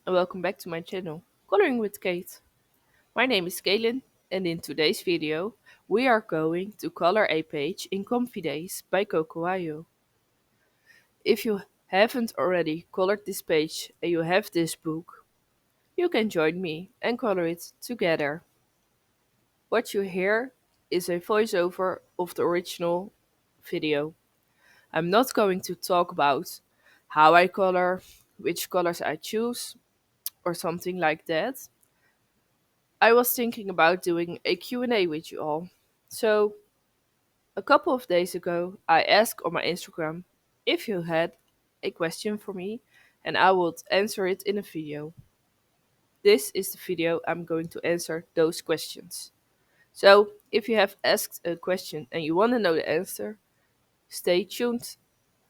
and welcome back to my channel, Coloring with Kate. My name is Kaylin, and in today's video, we are going to color a page in Comfy Days by Cocoayo. If you haven't already colored this page and you have this book, you can join me and color it together. What you hear is a voiceover of the original video. I'm not going to talk about how I color, which colors I choose, or something like that. I was thinking about doing a Q&A with you all. So, a couple of days ago, I asked on my Instagram if you had a question for me and I would answer it in a video. This is the video I'm going to answer those questions. So, if you have asked a question and you want to know the answer, stay tuned.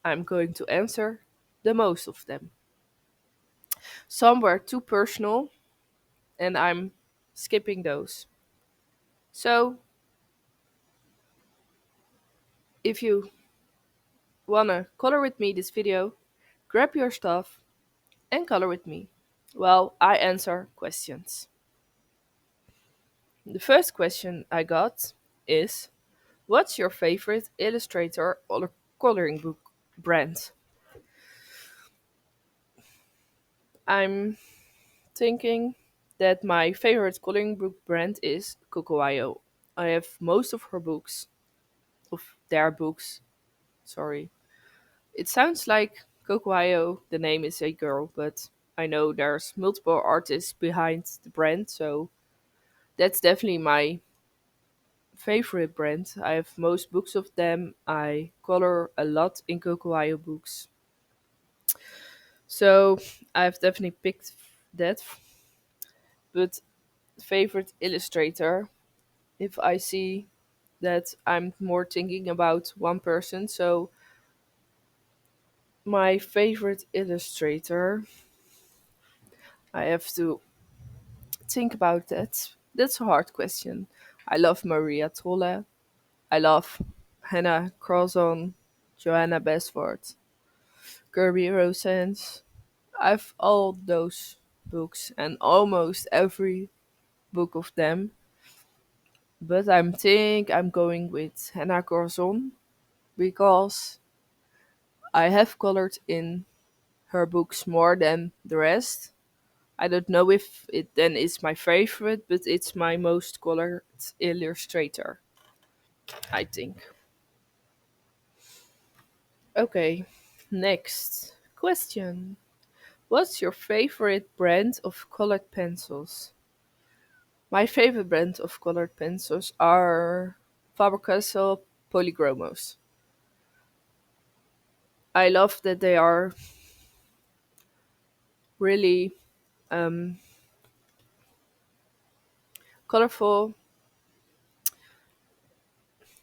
I'm going to answer the most of them. Some were too personal and I'm skipping those. So, if you wanna color with me this video, grab your stuff and color with me while I answer questions. The first question I got is, what's your favorite illustrator or coloring book brand? I'm thinking that my favorite coloring book brand is Cocoayo. I have most of her books, of their books, sorry. It sounds like Cocoayo, the name is a girl, but I know there's multiple artists behind the brand, so that's definitely my favorite brand. I have most books of them. I color a lot in Cocoayo books. So I've definitely picked that. But favorite illustrator, if I see that I'm more thinking about one person, so my favorite illustrator, I have to think about that. That's a hard question. I love Maria Tolle. I love Hannah Crosson, Joanna Besford, Kirby Rosens. I've all those books and almost every book of them. But I think I'm going with Hannah Crosson because I have colored in her books more than the rest. I don't know if it then is my favorite, but it's my most colored illustrator, I think. Okay, next question. What's your favorite brand of colored pencils? My favorite brand of colored pencils are Faber-Castell Polychromos. I love that they are really um, colorful.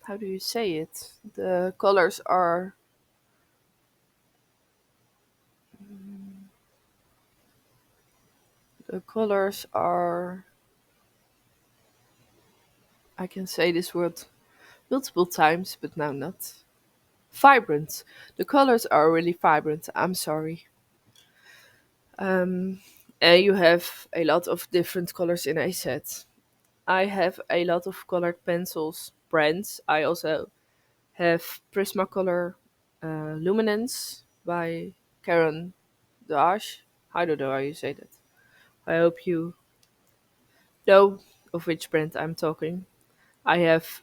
How do you say it? The colors are I can say this word multiple times, but now not. Vibrant. The colors are really vibrant. I'm sorry. Um, and you have a lot of different colors in a set. I have a lot of colored pencils brands. I also have Prismacolor Luminance by Karen Dash. I don't know how you say that. I hope you know of which brand I'm talking. I have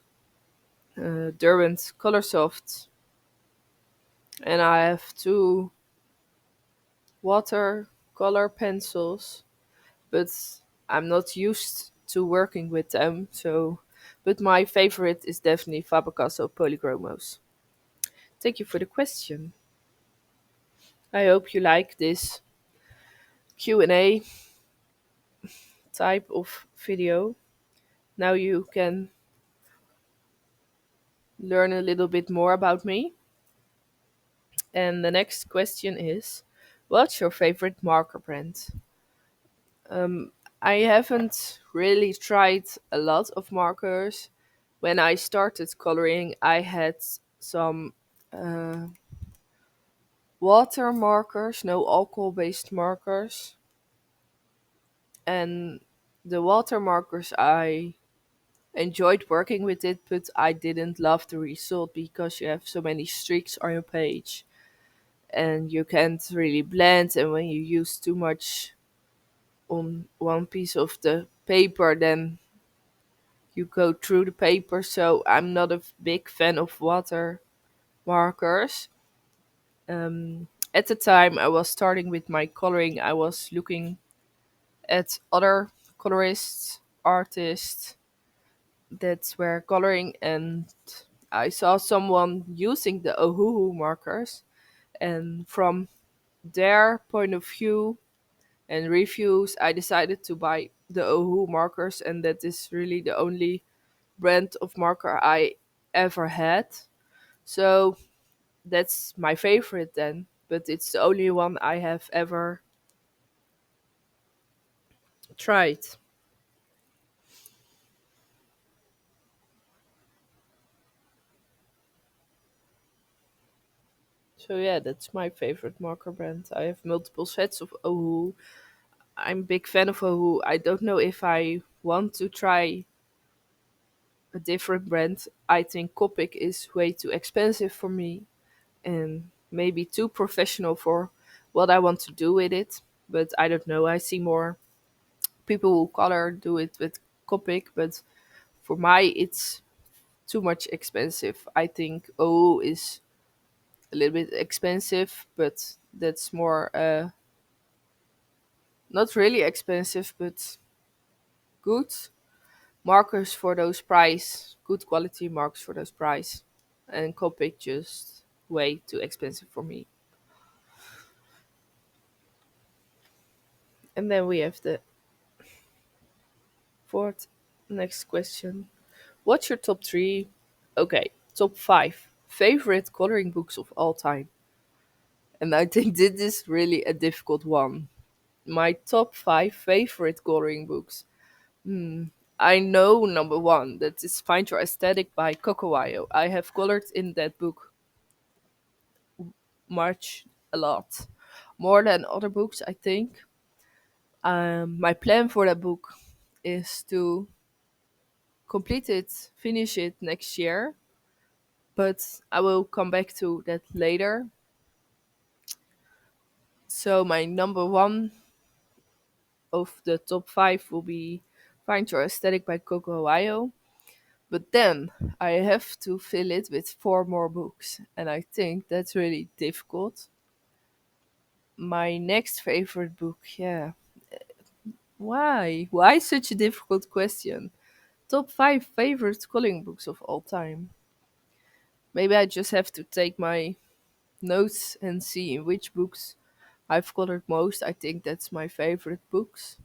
Derwent Colorsoft, and I have two watercolor pencils, but I'm not used to working with them. So, but my favorite is definitely Faber-Castell Polychromos. Thank you for the question. I hope you like this Q&A type of video. Now you can learn a little bit more about me. And the next question is, what's your favorite marker brand? I haven't really tried a lot of markers. When I started coloring, I had some uh, water markers, no alcohol based markers. And the watermarkers, I enjoyed working with it, but I didn't love the result because you have so many streaks on your page and you can't really blend. And when you use too much on one piece of the paper, then you go through the paper. So I'm not a big fan of water markers. At the time I was starting with my coloring, I was looking at other colorists, artists that were coloring, and I saw someone using the Ohuhu markers. And from their point of view and reviews, I decided to buy the Ohuhu markers, and that is really the only brand of marker I ever had. So that's my favorite then, but it's the only one I have ever tried. So yeah, that's my favorite marker brand. I have multiple sets of Ohuhu. I'm a big fan of Ohuhu. I don't know if I want to try a different brand. I think Copic is way too expensive for me and maybe too professional for what I want to do with it. But I don't know. I see more people who color do it with Copic, but for my it's too much expensive. I think OU is a little bit expensive, but that's more not really expensive, but good markers for those price, good quality marks for those price, and Copic just way too expensive for me. And then we have the fourth next question. What's your top three? Okay, top five favorite coloring books of all time. And I think this is really a difficult one. My top five favorite coloring books. Hmm. I know number one, that is Find Your Aesthetic by Cocowayo. I have colored in that book much, a lot. More than other books, I think. My plan for that book is to complete it, finish it next year, but I will come back to that later. So my number one of the top five will be Find Your Aesthetic by Cocowayo. But then I have to fill it with four more books, and I think that's really difficult. My next favorite book, yeah. Why? Why such a difficult question? Top five favorite coloring books of all time. Maybe I just have to take my notes and see in which books I've colored most. I think that's my favorite books.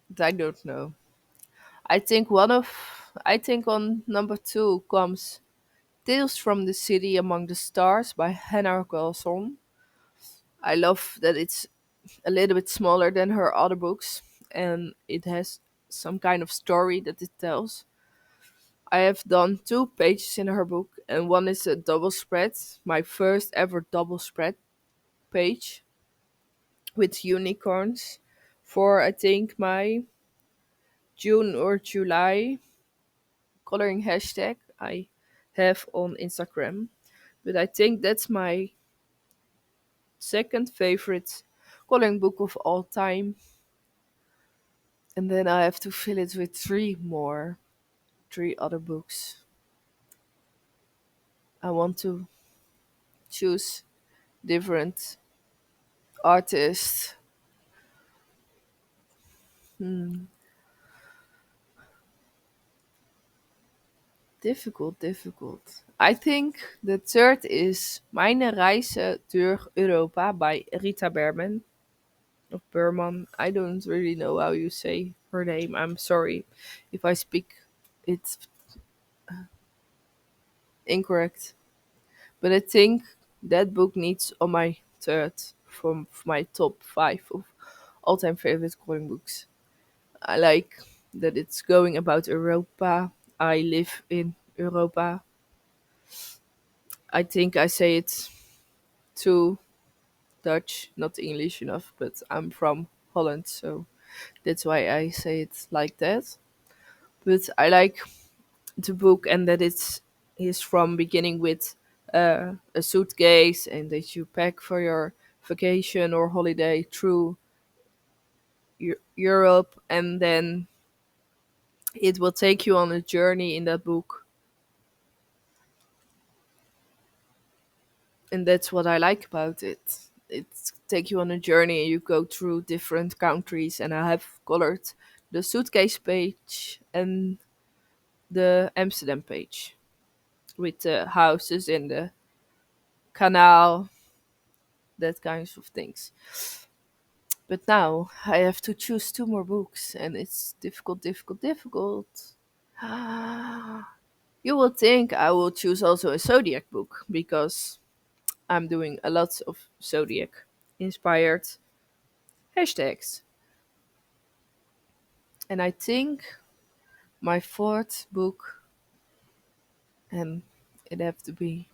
But I don't know. I think I think on number two comes Tales from the City Among the Stars by Hannah Carlson. I love that it's a little bit smaller than her other books and it has some kind of story that it tells. I have done two pages in her book, and one is a double spread, my first ever double spread page with unicorns for I think my June or July coloring hashtag I have on Instagram. But I think that's my second favorite coloring book of all time. And then I have to fill it with three other books. I want to choose different artists. Hmm, difficult, difficult. I think the third is Meine Reise durch Europa by Rita Berman of Berman. I don't really know how you say her name. I'm sorry if I speak it incorrect. But I think that book needs on my third from my top five of all time favorite coloring books. I like that it's going about Europa. I live in Europa. I think I say it too Dutch, not English enough, but I'm from Holland, so That's why I say it like that. But I like the book and that it's is from beginning with a suitcase and that you pack for your vacation or holiday through Europe, and then it will take you on a journey in that book. And that's what I like about it. It take you on a journey and you go through different countries, and I have colored the suitcase page and the Amsterdam page with the houses in the canal, that kinds of things. But now I have to choose two more books, and it's difficult, difficult, difficult. You will think I will choose also a zodiac book because I'm doing a lot of zodiac inspired hashtags. And I think my fourth book, and it have to be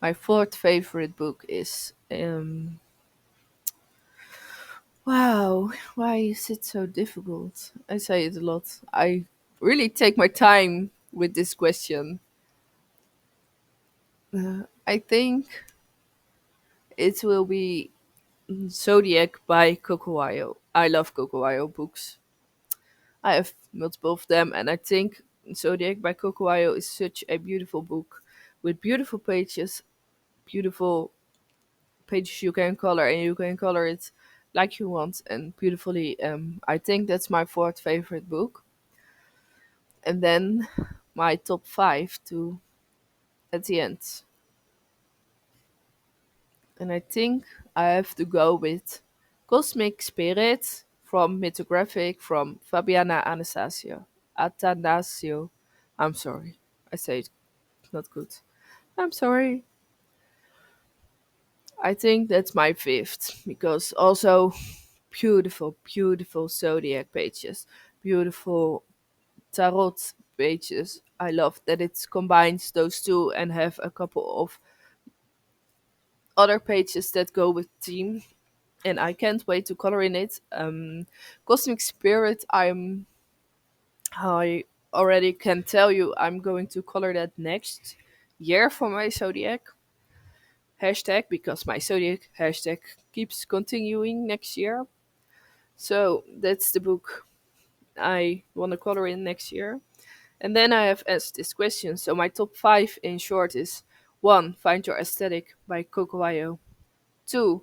my fourth favorite book is wow, why is it so difficult? I say it a lot. I really take my time with this question. I think it will be Zodiac by Kokowayo. I love Kokowayo books. I have multiple of them, and I think Zodiac by Kokowayo is such a beautiful book with beautiful pages, beautiful pages you can color, and you can color it like you want and beautifully. I think that's my fourth favorite book, and then my top five to at the end. And I think I have to go with Cosmic Spirit from Mythographic from Fabiana Anastasio. Atanasio. I'm sorry. I say it not good. I'm sorry. I think that's my fifth because also beautiful, beautiful zodiac pages, beautiful tarot pages. I love that it combines those two and have a couple of other pages that go with theme, and I can't wait to color in it. Cosmic Spirit, I already can tell you I'm going to color that next year for my zodiac hashtag because my zodiac hashtag keeps continuing next year. So that's the book I want to color in next year. And then I have asked this question. So my top five in short is one, Find Your Aesthetic by Coco. Two,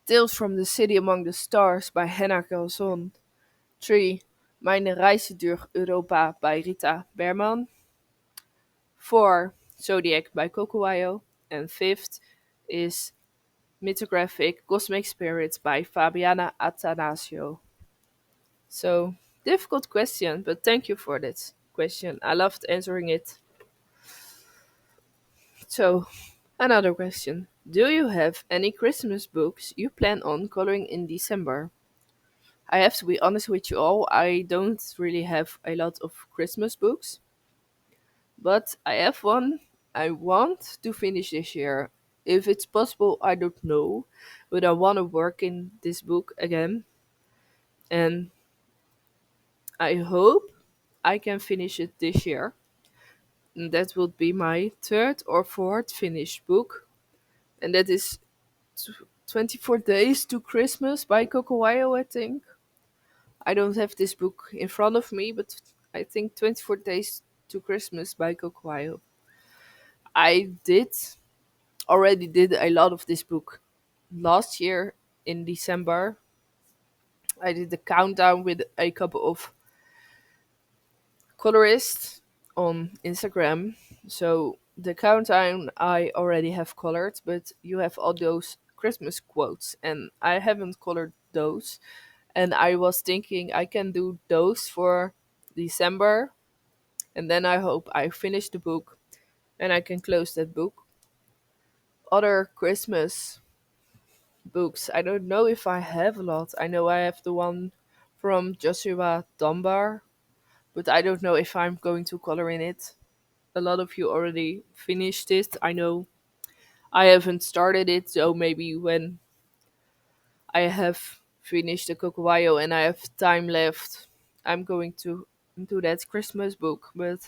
Tales from the City Among the Stars by Hannah Calzon. 3. Meine Reise durch Europa by Rita Berman. 4. Zodiac by Cocowayo. And fifth is Mythographic Cosmic Spirits by Fabiana Attanasio. So, difficult question, but thank you for this question. I loved answering it. So, another question. Do you have any Christmas books you plan on coloring in December? I have to be honest with you all, I don't really have a lot of Christmas books, but I have one I want to finish this year. If it's possible, I don't know, but I want to work in this book again, and I hope I can finish it this year. And that would be my third or fourth finished book, and that is 24 Days to Christmas by Coco, I think. I don't have this book in front of me, but I think 24 Days to Christmas by Coco. I did a lot of this book last year in December. I did the countdown with a couple of colorists on Instagram. So the countdown I already have colored, but you have all those Christmas quotes, and I haven't colored those. And I was thinking I can do those for December, and then I hope I finish the book and I can close that book. Other Christmas books, I don't know if I have a lot. I know I have the one from Joshua Dunbar, but I don't know if I'm going to color in it. A lot of you already finished it. I know I haven't started it, so maybe when I have finish the Cocowayo and I have time left, I'm going to do that Christmas book. But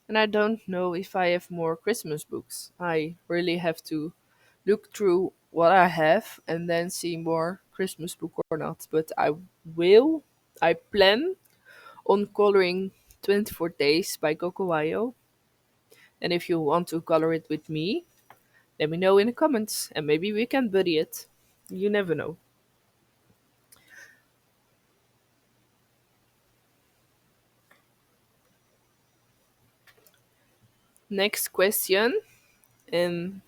and I don't know if I have more Christmas books. I really have to look through what I have and then see more Christmas book or not. But will. I plan on coloring 24 Days by Cocowayo. And if you want to color it with me, let me know in the comments and maybe we can buddy it. You never know. Next question. And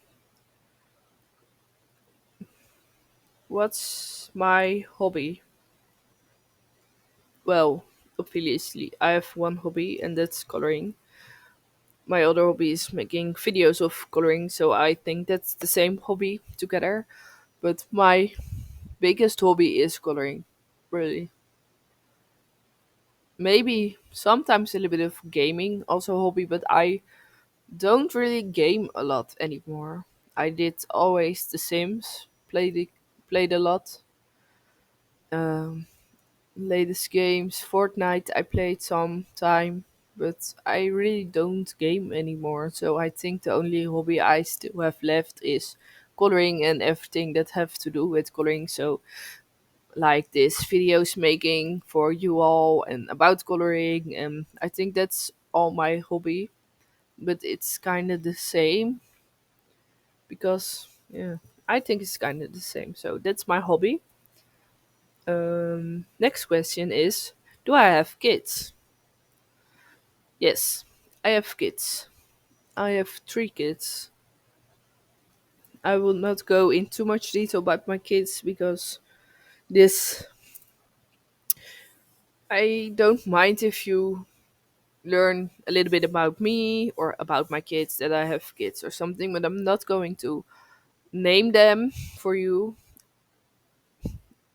what's my hobby? Well, obviously, I have one hobby and that's coloring. My other hobby is making videos of coloring, so I think that's the same hobby together. But my biggest hobby is coloring, really. Maybe sometimes a little bit of gaming, also a hobby, but I don't really game a lot anymore. I did always The Sims, played a lot. Um, Latest games, Fortnite, I played some time, but I really don't game anymore. So I think the only hobby I still have left is coloring and everything that have to do with coloring. So like this videos making for you all and about coloring, and I think that's all my hobby. But it's kind of the same because yeah, I think it's kind of the same. So that's my hobby. Next question is, do I have kids? Yes, I have kids. I have three kids. I will not go in too much detail about my kids because this I don't mind if you learn a little bit about me or about my kids that I have kids or something, but I'm not going to name them for you.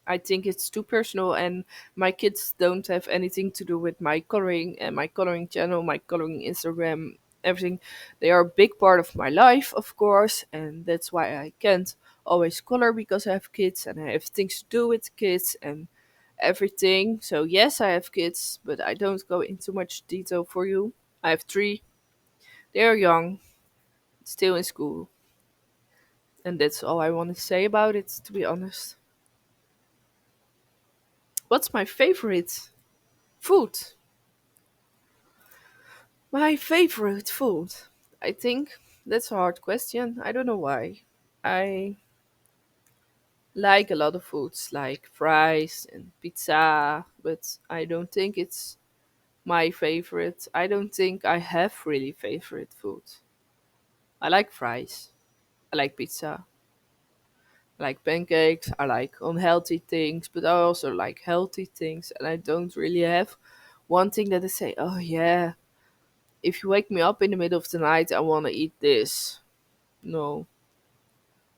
I think it's too personal, and my kids don't have anything to do with my coloring and my coloring channel, my coloring Instagram, everything. They are a big part of my life, of course, and that's why I can't always color because I have kids and I have things to do with kids and everything. So, yes, I have kids, but I don't go into much detail for you. I have three, they are young, still in school, and that's all I want to say about it, to be honest. What's my favorite food? My favorite food. I think that's a hard question. I don't know why. I like a lot of foods like fries and pizza, but I don't think it's my favorite. I don't think I have really favorite food. I like fries. I like pizza. I like pancakes. I like unhealthy things, but I also like healthy things. And I don't really have one thing that I say, oh yeah, if you wake me up in the middle of the night, I want to eat this. No,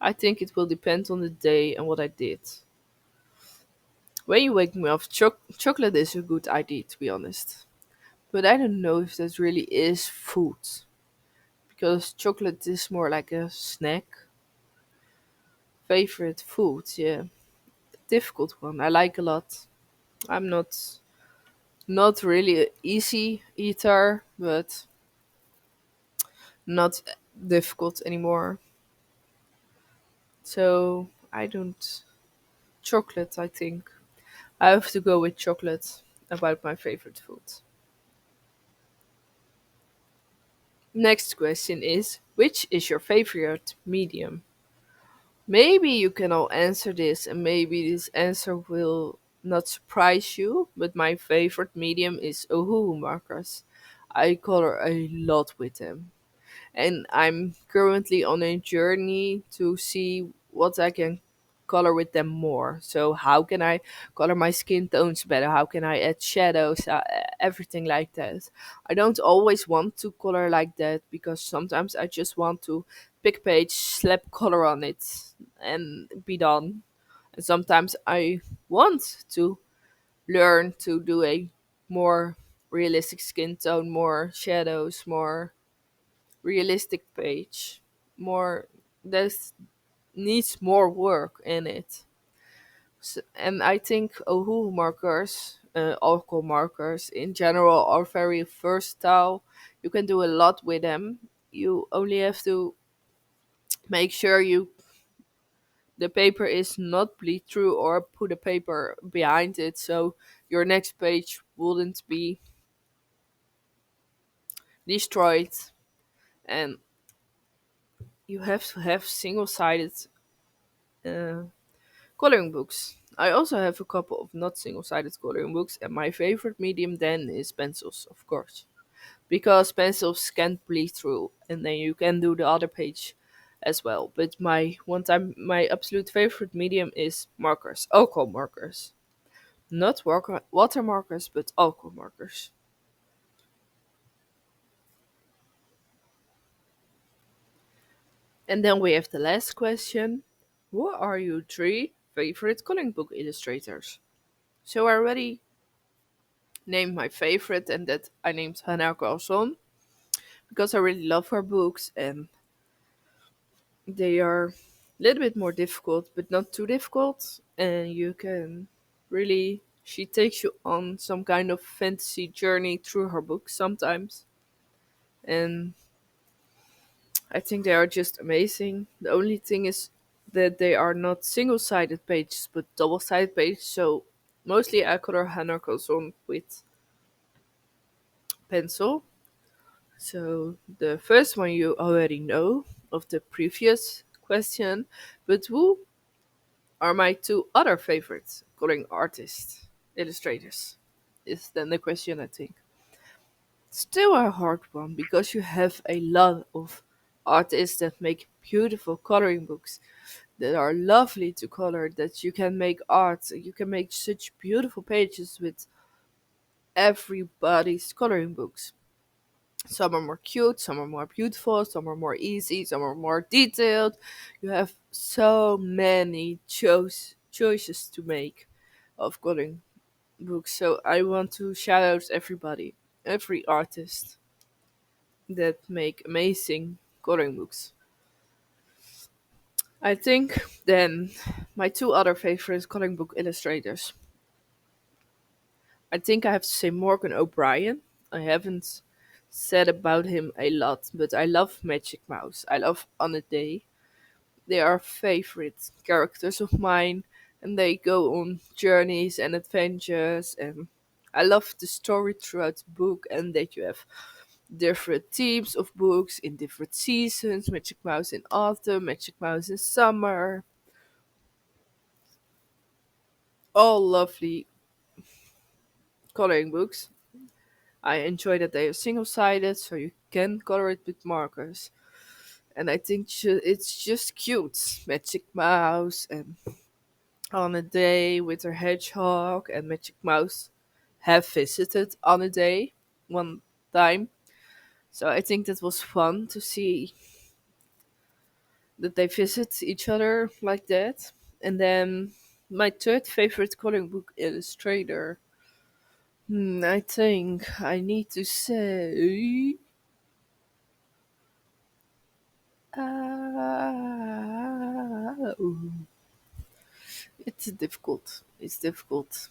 I think it will depend on the day and what I did. When you wake me up, chocolate is a good idea, to be honest. But I don't know if that really is food. Because chocolate is more like a snack. Favorite food, yeah. Difficult one. I like a lot. I'm not really an easy eater, but not difficult anymore. So I don't chocolate, I think. I have to go with chocolate about my favorite food. Next question is, which is your favorite medium? Maybe you can all answer this, and maybe this answer will not surprise you, but my favorite medium is Ohuhu markers. I color a lot with them, and I'm currently on a journey to see what I can color with them more. So how can I color my skin tones better? How can I add shadows? Everything like that. I don't always want to color like that because sometimes I just want to pick page, slap color on it, and be done. And sometimes I want to learn to do a more realistic skin tone, more shadows, more realistic page, more there's needs more work in it. And I think Ohu markers, alcohol markers in general, are very versatile. You can do a lot with them. You only have to make sure the paper is not bleed through or put a paper behind it so your next page wouldn't be destroyed. And you have to have single-sided uh, coloring books. I also have a couple of not single-sided coloring books, and my favorite medium then is pencils, of course, because pencils can bleed through, and then you can do the other page as well. But my absolute favorite medium is markers, alcohol markers, not water markers, but alcohol markers. And then we have the last question: who are your three favorite coloring book illustrators? So I already named my favorite, and that I named Hannah Carlson because I really love her books, and they are a little bit more difficult, but not too difficult. And you can really, she takes you on some kind of fantasy journey through her books sometimes. And I think they are just amazing. The only thing is that they are not single sided pages, but double sided pages. So mostly I color Hannah Carlson with pencil. So the first one you already know of the previous question, but who are my two other favorite coloring artists, illustrators? Is then the question, I think. Still a hard one because you have a lot of artists that make beautiful coloring books that are lovely to color, that you can make art, you can make such beautiful pages with everybody's coloring books. Some are more cute, some are more beautiful, some are more easy, some are more detailed. You have so many choices to make of coloring books. So I want to shout out everybody, every artist that make amazing coloring books. I think then my two other favorite coloring book illustrators. I think I have to say Morgan O'Brien. I haven't said about him a lot, but I love Magic Mouse. I love On a Day. They are favorite characters of mine, and they go on journeys and adventures, and I love the story throughout the book, and that you have different themes of books in different seasons. Magic Mouse in autumn, Magic Mouse in summer. All lovely coloring books. I enjoy that they are single sided, so you can color it with markers. And I think it's just cute. Magic Mouse and On a Day with her hedgehog, and Magic Mouse have visited On a Day one time. So I think that was fun to see that they visit each other like that. And then my third favorite coloring book illustrator. I think I need to say. Ooh, it's difficult. It's difficult.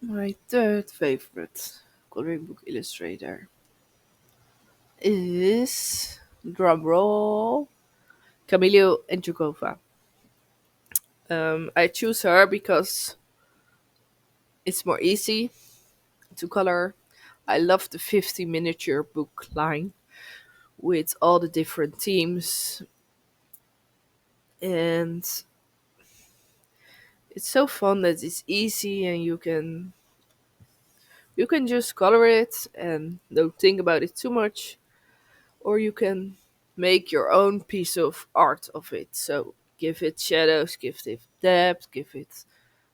My third favorite coloring book illustrator is drumroll Camilo and Jukova. I choose her because it's more easy to color. I love the 50 miniature book line with all the different themes, and it's so fun that it's easy and you can just color it and don't think about it too much, or you can make your own piece of art of it. So give it shadows, give it depth, give it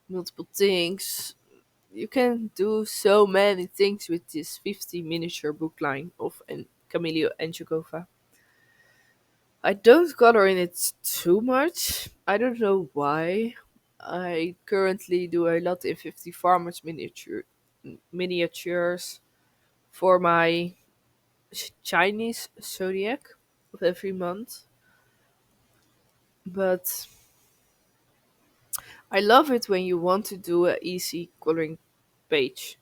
multiple things. You can do so many things with this 50 miniature book line of Camilo and Jugova. I don't color in it too much. I don't know why. I currently do a lot in 50 farmers miniatures for my Chinese zodiac of every month. But I love it when you want to do a easy coloring page.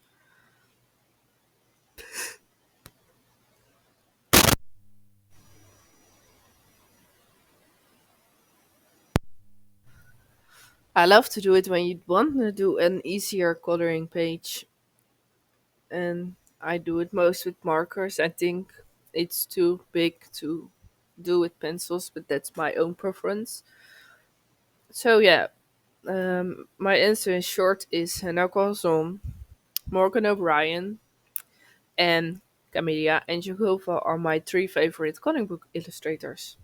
I love to do it when you want to do an easier coloring page, and I do it most with markers. I think it's too big to do with pencils, but that's my own preference. So yeah, my answer in short is Hannah Corazon, Morgan O'Brien, and Camelia and Jehovah are my three favorite comic book illustrators.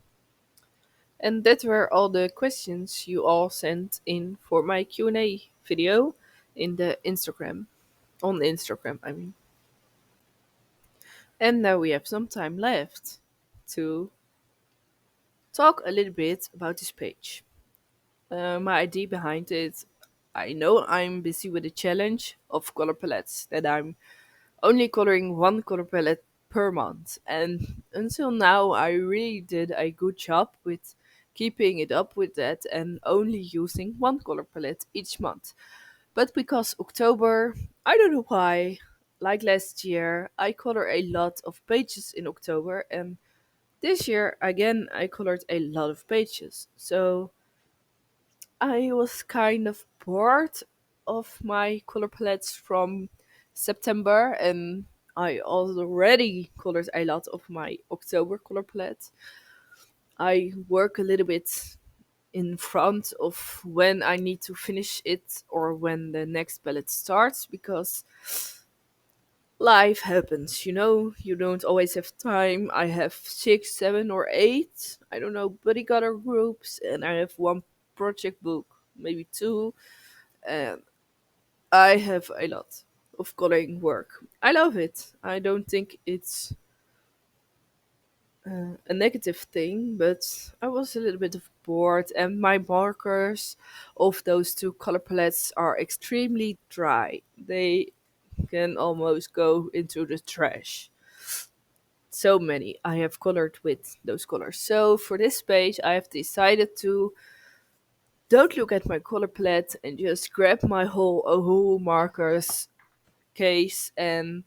And that were all the questions you all sent in for my Q&A video in the Instagram. On Instagram, I mean. And now we have some time left to talk a little bit about this page. My idea behind it, I know I'm busy with the challenge of color palettes, that I'm only coloring one color palette per month. And until now, I really did a good job with keeping it up with that and only using one color palette each month. But because October, I don't know why, like last year, I color a lot of pages in October, and this year again I colored a lot of pages. So I was kind of bored of my color palettes from September, and I already colored a lot of my October color palette. I work a little bit in front of when I need to finish it or when the next palette starts, because life happens, you don't always have time. I have six, seven, or eight, I don't know, buddy cutter groups, and I have one project book, maybe two, and I have a lot of coloring work. I love it. I don't think it's a negative thing, but I was a little bit of bored, and my markers of those two color palettes are extremely dry. They can almost go into the trash. So many I have colored with those colors. So for this page, I have decided to don't look at my color palette and just grab my whole Ohu markers case and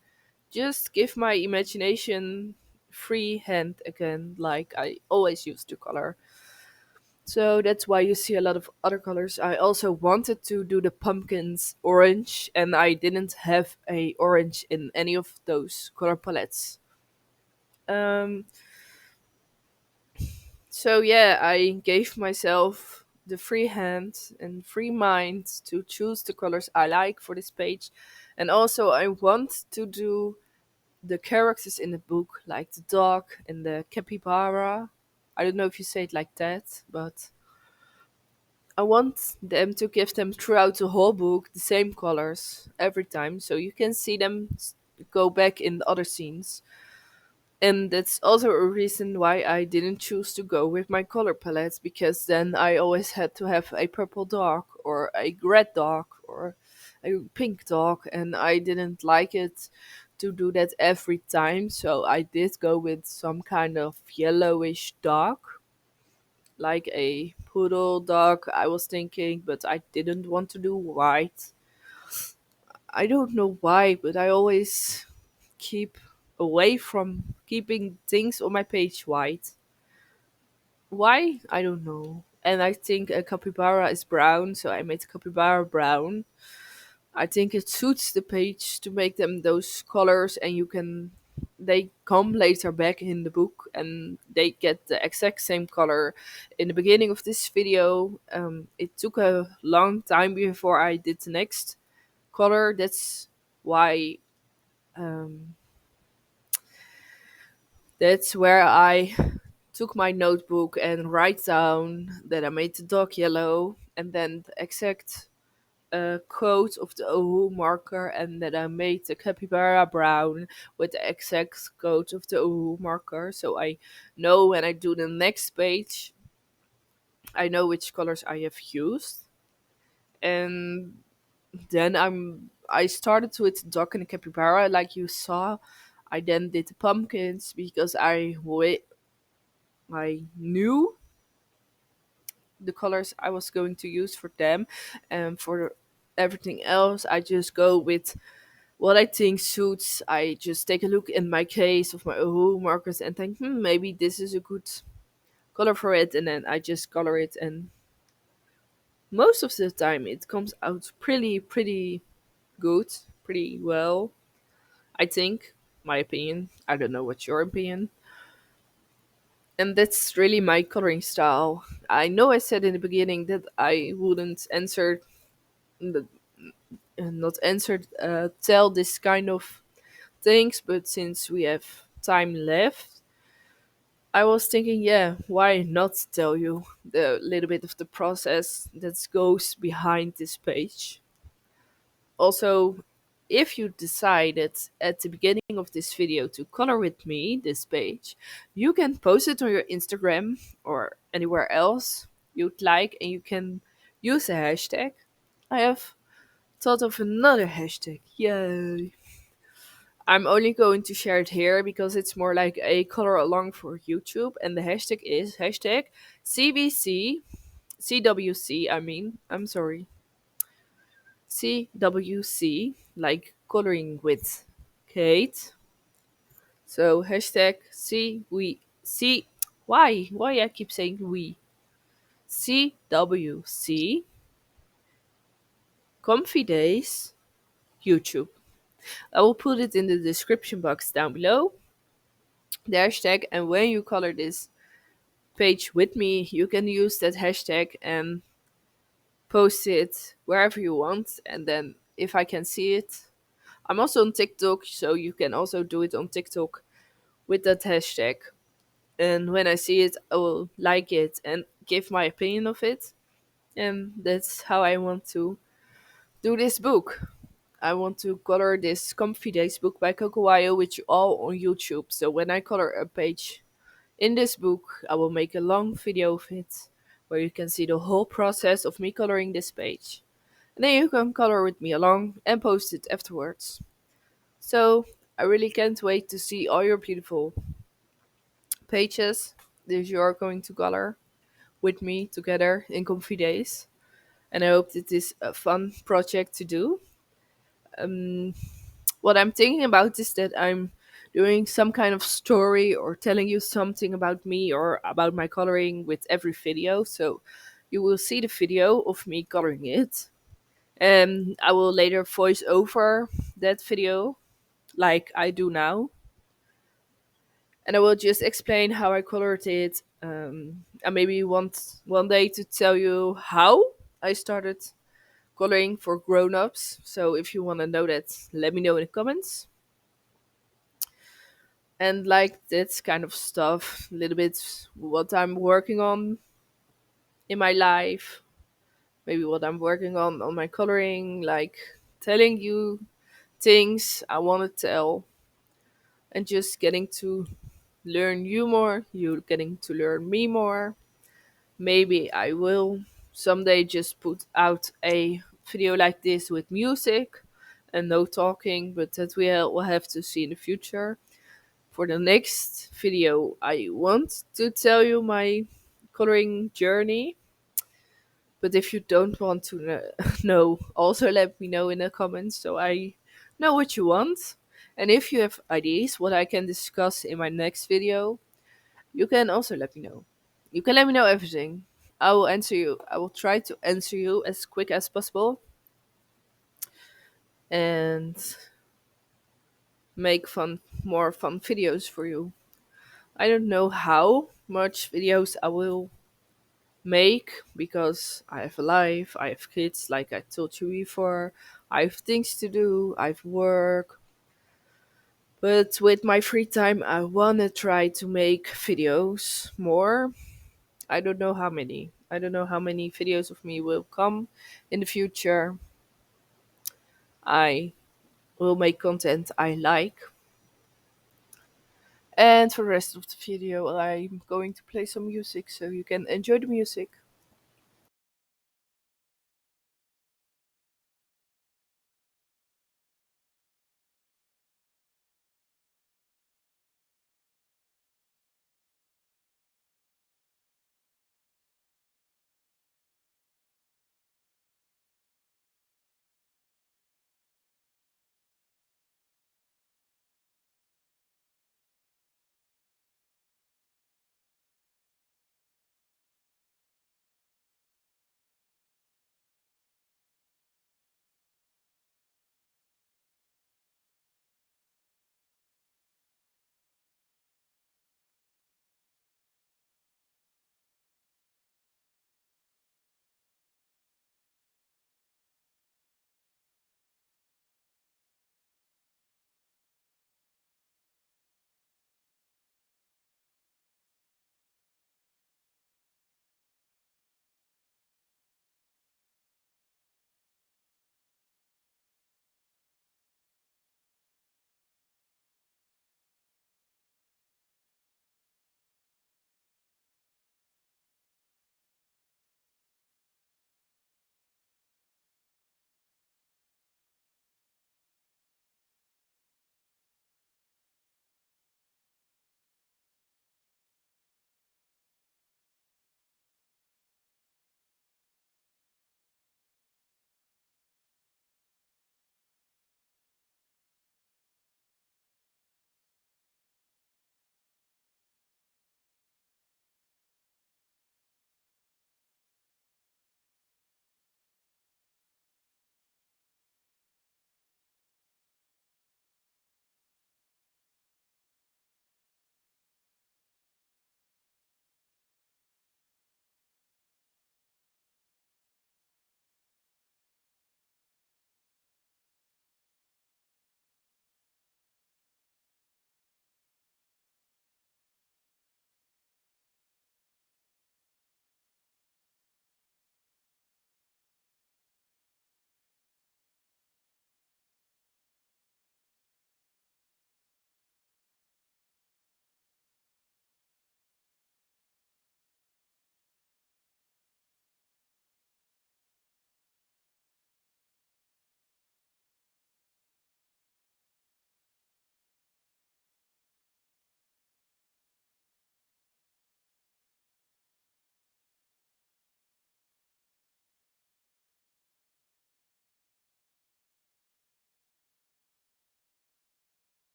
just give my imagination free hand again, like I always used to color. So that's why you see a lot of other colors. I also wanted to do the pumpkins orange, and I didn't have a orange in any of those color palettes. Um, so yeah, I gave myself the free hand and free mind to choose the colors I like for this page. And also I want to do the characters in the book, like the dog and the capybara. I don't know if you say it like that, but I want them to give them throughout the whole book the same colors every time, so you can see them go back in the other scenes. And that's also a reason why I didn't choose to go with my color palettes, because then I always had to have a purple dog or a red dog or a pink dog, and I didn't like it to do that every time. So I did go with some kind of yellowish dog, like a poodle dog, I was thinking, but I didn't want to do white. I don't know why, but I always keep away from keeping things on my page white. Why? I don't know. And I think a capybara is brown, so I made a capybara brown. I think it suits the page to make them those colors, and they come later back in the book and they get the exact same color. In the beginning of this video, it took a long time before I did the next color. Why um, that's where I took my notebook and write down that I made the dog yellow, and then the exact quote of the Ohu marker, and that I made the capybara brown with the exact quote of the Ohu marker. So I know when I do the next page, I know which colors I have used. And then I started with the dog and the capybara, like you saw. I then did the pumpkins because I knew the colors I was going to use for them, and for everything else, I just go with what I think suits. I just take a look in my case of my own markers and think, maybe this is a good color for it, and then I just color it, and most of the time it comes out pretty good, pretty well. I think, my opinion. I don't know what's your opinion. And that's really my coloring style. I know I said in the beginning that I wouldn't answer, the, not answer, tell this kind of things, but since we have time left, I was thinking, yeah, why not tell you the little bit of the process that goes behind this page? Also, if you decided at the beginning of this video to color with me this page, you can post it on your Instagram or anywhere else you'd like, and you can use a hashtag. I have thought of another hashtag. Yay! I'm only going to share it here because it's more like a color along for YouTube, and the hashtag is hashtag CBC CWC. I mean, I'm sorry, CWC, like coloring with Kate. So hashtag C we C why I keep saying we CWC Comfy Days YouTube. I will put it in the description box down below, the hashtag, and when you color this page with me, you can use that hashtag and post it wherever you want, and then if I can see it, I'm also on TikTok, so you can also do it on TikTok with that hashtag. And when I see it, I will like it and give my opinion of it. And that's how I want to do this book. I want to color this Comfy Days book by Cocowayo with you all on YouTube. So when I color a page in this book, I will make a long video of it where you can see the whole process of me coloring this page. And then you can color with me along and post it afterwards. So I really can't wait to see all your beautiful pages that you are going to color with me together in Comfy Days. And I hope it is a fun project to do. Um, what I'm thinking about is that I'm doing some kind of story or telling you something about me or about my coloring with every video. So you will see the video of me coloring it. And I will later voice over that video like I do now. And I will just explain how I colored it. And maybe want one day to tell you how I started coloring for grown-ups. So if you want to know that, let me know in the comments. And like that kind of stuff, a little bit what I'm working on in my life, maybe what I'm working on my coloring, like telling you things I want to tell, and just getting to learn you more, you getting to learn me more. Maybe I will someday just put out a video like this with music and no talking, but that we'll have to see in the future. For the next video, I want to tell you my coloring journey. But if you don't want to know, also let me know in the comments so I know what you want. And if you have ideas what I can discuss in my next video, you can also let me know. You can let me know everything. I will answer you. I will try to answer you as quick as possible and make more fun videos for you. I don't know how much videos I will make because I have a life, I have kids, like I told you before, I have things to do, I have work. But with my free time, I want to try to make videos more. I don't know how many. I don't know how many videos of me will come in the future. I will make content I like. And for the rest of the video, I'm going to play some music so you can enjoy the music.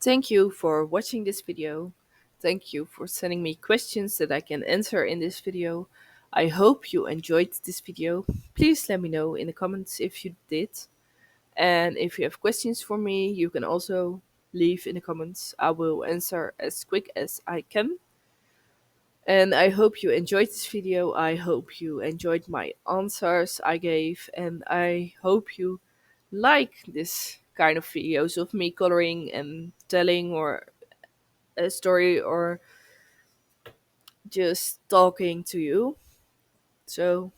Thank you for watching this video. Thank you for sending me questions that I can answer in this video. I hope you enjoyed this video. Please let me know in the comments if you did. And if you have questions for me, you can also leave in the comments. I will answer as quick as I can. And I hope you enjoyed this video. I hope you enjoyed my answers I gave. And I hope you like this kind of videos of me coloring and telling or a story or just talking to you. So,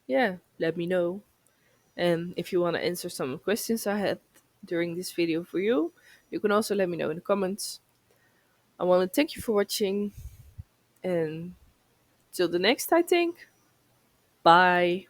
yeah, let me know. And if you want to answer some questions I had during this video for you, you can also let me know in the comments. I want to thank you for watching, and till the next, I think. Bye.